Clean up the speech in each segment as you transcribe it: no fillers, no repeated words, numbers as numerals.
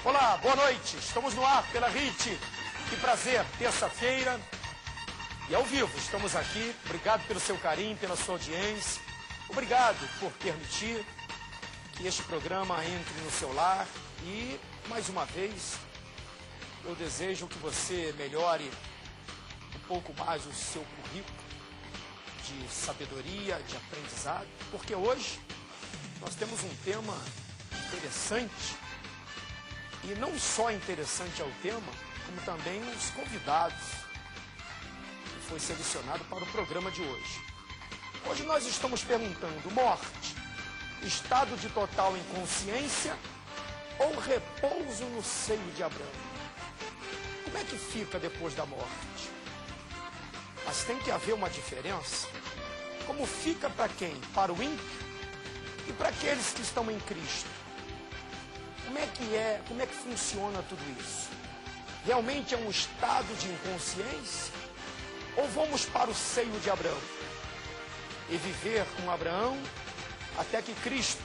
Olá, boa noite. Estamos no ar pela RIT. Que prazer, terça-feira e ao vivo. Estamos aqui. Obrigado pelo seu carinho, pela sua audiência. Obrigado por permitir que este programa entre no seu lar. E, mais uma vez, eu desejo que você melhore um pouco mais o seu currículo de sabedoria, de aprendizado, porque hoje nós temos um tema interessante, e não só interessante é o tema, como também os convidados que foi selecionado para o programa de hoje. Hoje nós estamos perguntando: morte, estado de total inconsciência ou repouso no seio de Abraão? Como é que fica depois da morte? Mas tem que haver uma diferença. Como fica para quem? Para o ímpio e para aqueles que estão em Cristo. Como é que funciona tudo isso? Realmente é um estado de inconsciência? Ou vamos para o seio de Abraão e viver com Abraão até que Cristo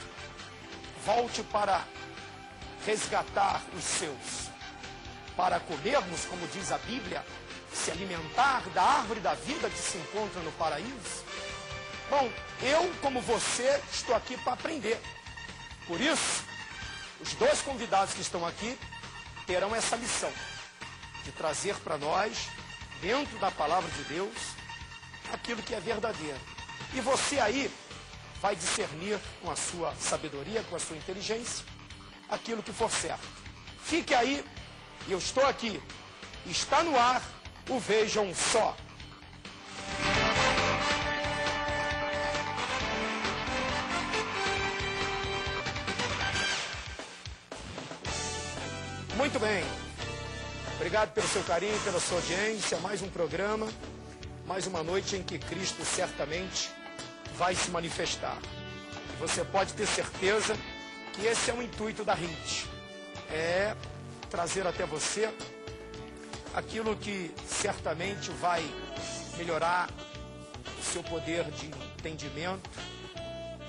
volte para resgatar os seus, para comermos, como diz a Bíblia, se alimentar da árvore da vida que se encontra no paraíso? Bom, eu, como você, estou aqui para aprender. Por isso, os dois convidados que estão aqui terão essa missão de trazer para nós, dentro da palavra de Deus, aquilo que é verdadeiro. E você aí vai discernir com a sua sabedoria, com a sua inteligência, aquilo que for certo. Fique aí, e eu estou aqui. Está no ar o Vejam Só. Muito bem. Obrigado pelo seu carinho, pela sua audiência. Mais um programa, mais uma noite em que Cristo certamente vai se manifestar. E você pode ter certeza que esse é o intuito da RIT. É trazer até você aquilo que certamente vai melhorar o seu poder de entendimento.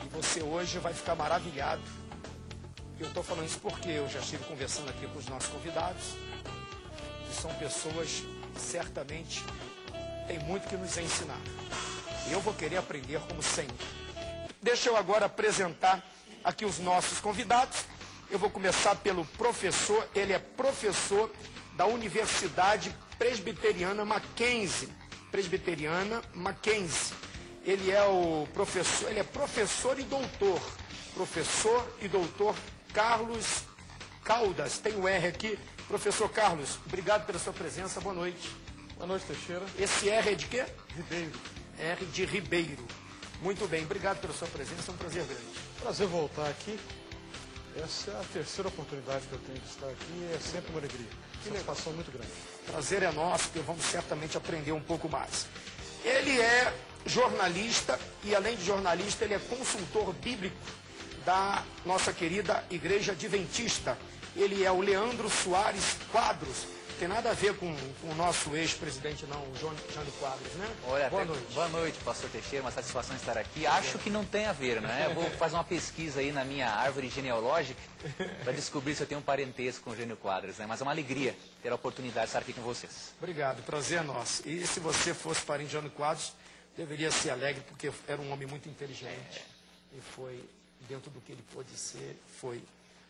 E você hoje vai ficar maravilhado. Eu estou falando isso porque eu já estive conversando aqui com os nossos convidados, que são pessoas que certamente têm muito que nos ensinar. E eu vou querer aprender como sempre. Deixa eu agora apresentar aqui os nossos convidados. Eu vou começar pelo professor. Ele é professor da Universidade Presbiteriana Mackenzie. Ele é professor e doutor. Professor e doutor Carlos Caldas. Tem o R aqui. Professor Carlos, obrigado pela sua presença. Boa noite. Boa noite, Teixeira. Esse R é de quê? Ribeiro. R de Ribeiro. Muito bem, obrigado pela sua presença. É um prazer grande. Prazer voltar aqui. Essa é a terceira oportunidade que eu tenho de estar aqui e é sempre uma alegria. Que satisfação muito grande. Prazer é nosso, porque vamos certamente aprender um pouco mais. Ele é jornalista e, além de jornalista, ele é consultor bíblico da nossa querida Igreja Adventista. Ele é o Leandro Soares Quadros. Tem nada a ver com o nosso ex-presidente, não, o Jânio Quadros, né? Olha, boa noite, pastor Teixeira, uma satisfação estar aqui. Acho que não tem a ver, né? Eu vou fazer uma pesquisa aí na minha árvore genealógica para descobrir se eu tenho um parentesco com o Jânio Quadros, né? Mas é uma alegria ter a oportunidade de estar aqui com vocês. Obrigado, prazer é nosso. E se você fosse parente de Jânio Quadros, deveria ser alegre, porque era um homem muito inteligente. E foi, dentro do que ele pôde ser, foi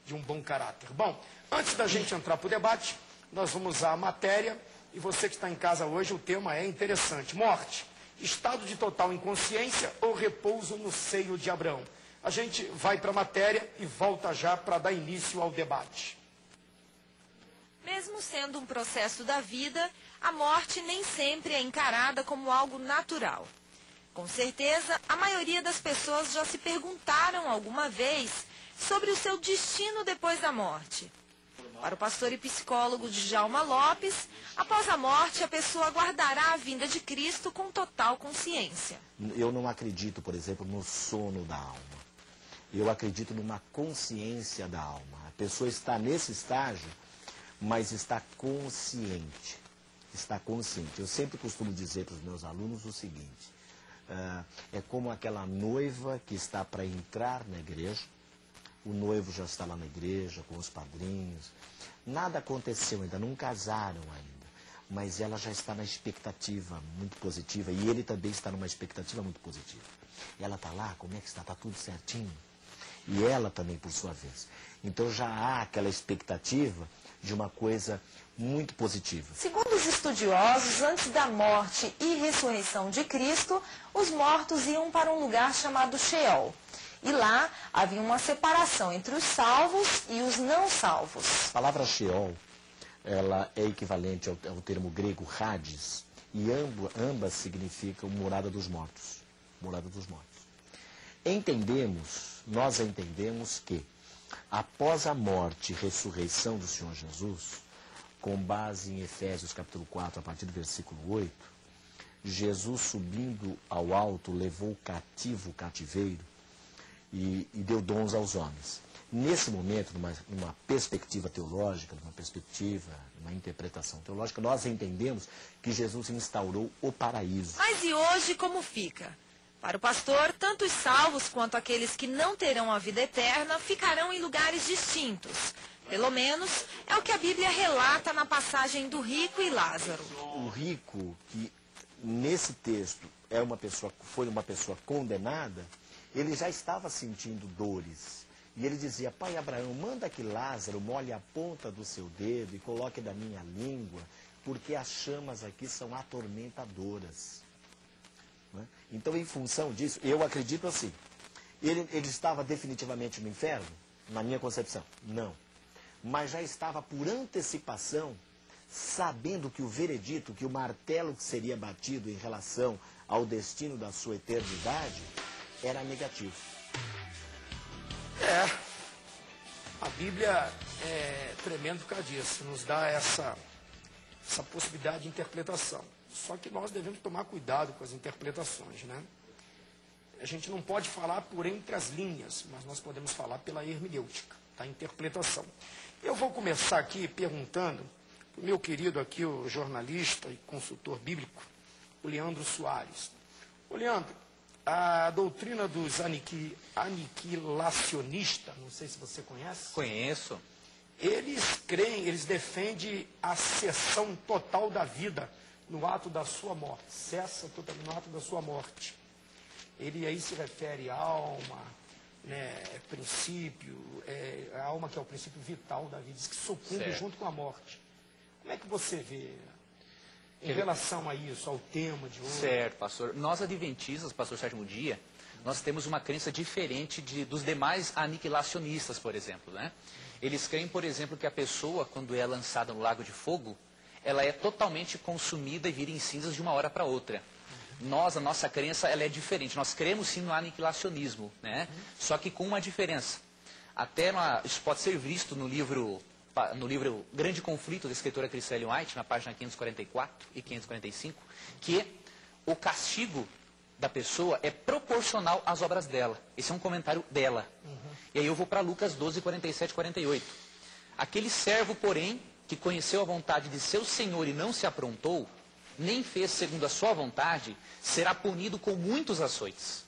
de um bom caráter. Bom, antes da gente entrar para o debate, nós vamos usar a matéria, e você que está em casa hoje, o tema é interessante. Morte, estado de total inconsciência ou repouso no seio de Abraão? A gente vai para a matéria e volta já para dar início ao debate. Mesmo sendo um processo da vida, a morte nem sempre é encarada como algo natural. Com certeza, a maioria das pessoas já se perguntaram alguma vez sobre o seu destino depois da morte. Para o pastor e psicólogo Djalma Lopes, após a morte, a pessoa aguardará a vinda de Cristo com total consciência. Eu não acredito, por exemplo, no sono da alma. Eu acredito numa consciência da alma. A pessoa está nesse estágio, mas está consciente. Está consciente. Eu sempre costumo dizer para os meus alunos o seguinte: é como aquela noiva que está para entrar na igreja. o noivo já está lá na igreja, com os padrinhos. Nada aconteceu ainda, não casaram ainda. Mas ela já está na expectativa muito positiva. E ele também está numa expectativa muito positiva. Ela está lá, como é que está? Está tudo certinho? E ela também, por sua vez. Então já há aquela expectativa de uma coisa muito positiva. Segundo os estudiosos, antes da morte e ressurreição de Cristo, os mortos iam para um lugar chamado Sheol. E lá havia uma separação entre os salvos e os não salvos. A palavra Sheol, ela é equivalente ao termo grego Hades, e ambas significam morada dos mortos. Morada dos mortos. Nós entendemos que, após a morte e ressurreição do Senhor Jesus, com base em Efésios capítulo 4, a partir do versículo 8, Jesus subindo ao alto levou cativo o cativeiro e deu dons aos homens. Nesse momento, numa perspectiva teológica, numa interpretação teológica, nós entendemos que Jesus instaurou o paraíso. Mas e hoje como fica? Para o pastor, tanto os salvos quanto aqueles que não terão a vida eterna ficarão em lugares distintos. Pelo menos é o que a Bíblia relata na passagem do rico e Lázaro. O rico, que nesse texto foi uma pessoa condenada, ele já estava sentindo dores. E ele dizia: pai Abraão, manda que Lázaro molhe a ponta do seu dedo e coloque da minha língua, porque as chamas aqui são atormentadoras. Então, em função disso, eu acredito assim, ele estava definitivamente no inferno? Na minha concepção, não. Mas já estava por antecipação, sabendo que o veredito, que o martelo que seria batido em relação ao destino da sua eternidade, era negativo. A Bíblia é tremenda por causa disso, nos dá essa possibilidade de interpretação. Só que nós devemos tomar cuidado com as interpretações, né? A gente não pode falar por entre as linhas, mas nós podemos falar pela hermenêutica, a interpretação. Eu vou começar aqui perguntando para o meu querido aqui, o jornalista e consultor bíblico, o Leandro Soares. Ô Leandro, a doutrina dos aniquilacionistas, não sei se você conhece. Conheço. Eles defendem a cessão total da vida no ato da sua morte. Cessa totalmente no ato da sua morte. Ele aí se refere à alma, né, princípio, a alma que é o princípio vital da vida, diz que sucumbe junto com a morte. Como é que você vê em relação a isso, ao tema de hoje? Certo, pastor. Nós adventistas, pastor Sétimo Dia, nós temos uma crença diferente dos demais aniquilacionistas, por exemplo, né? Eles creem, por exemplo, que a pessoa, quando é lançada no lago de fogo, ela é totalmente consumida e vira em cinzas de uma hora para outra. A nossa crença, ela é diferente. Nós cremos sim no aniquilacionismo, né? Só que com uma diferença. Até isso pode ser visto no livro Grande Conflito, da escritora Chris Ellen White, na página 544 e 545, que o castigo da pessoa é proporcional às obras dela. Esse é um comentário dela. E aí eu vou para Lucas 12, 47 e 48. Aquele servo, porém, que conheceu a vontade de seu senhor e não se aprontou, nem fez segundo a sua vontade, será punido com muitos açoites.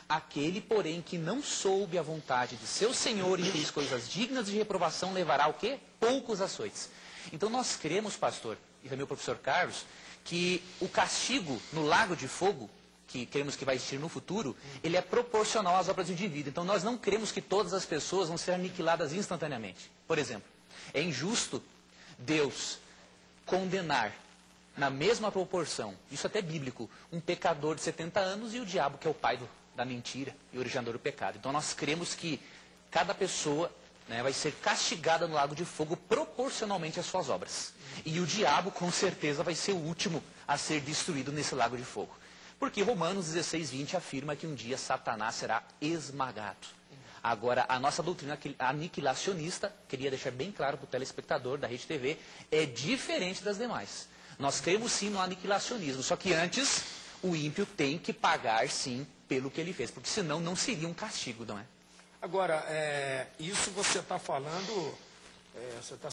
Aquele, porém, que não soube a vontade de seu senhor e fez coisas dignas de reprovação, levará o quê? Poucos açoites. Então nós cremos, pastor, e também o professor Carlos, que o castigo no lago de fogo, que cremos que vai existir no futuro, ele é proporcional às obras do indivíduo. Então nós não cremos que todas as pessoas vão ser aniquiladas instantaneamente. Por exemplo, é injusto Deus condenar na mesma proporção, isso até é bíblico, um pecador de 70 anos e o diabo, que é o pai da mentira e originador do pecado. Então nós cremos que cada pessoa, né, vai ser castigada no lago de fogo proporcionalmente às suas obras. E o diabo, com certeza, vai ser o último a ser destruído nesse lago de fogo. Porque Romanos 16, 20 afirma que um dia Satanás será esmagado. Agora, a nossa doutrina aniquilacionista, queria deixar bem claro para o telespectador da Rede TV, é diferente das demais. Nós cremos sim no aniquilacionismo, só que antes o ímpio tem que pagar sim pelo que ele fez, porque senão não seria um castigo, não é? Agora, isso você está falando, você está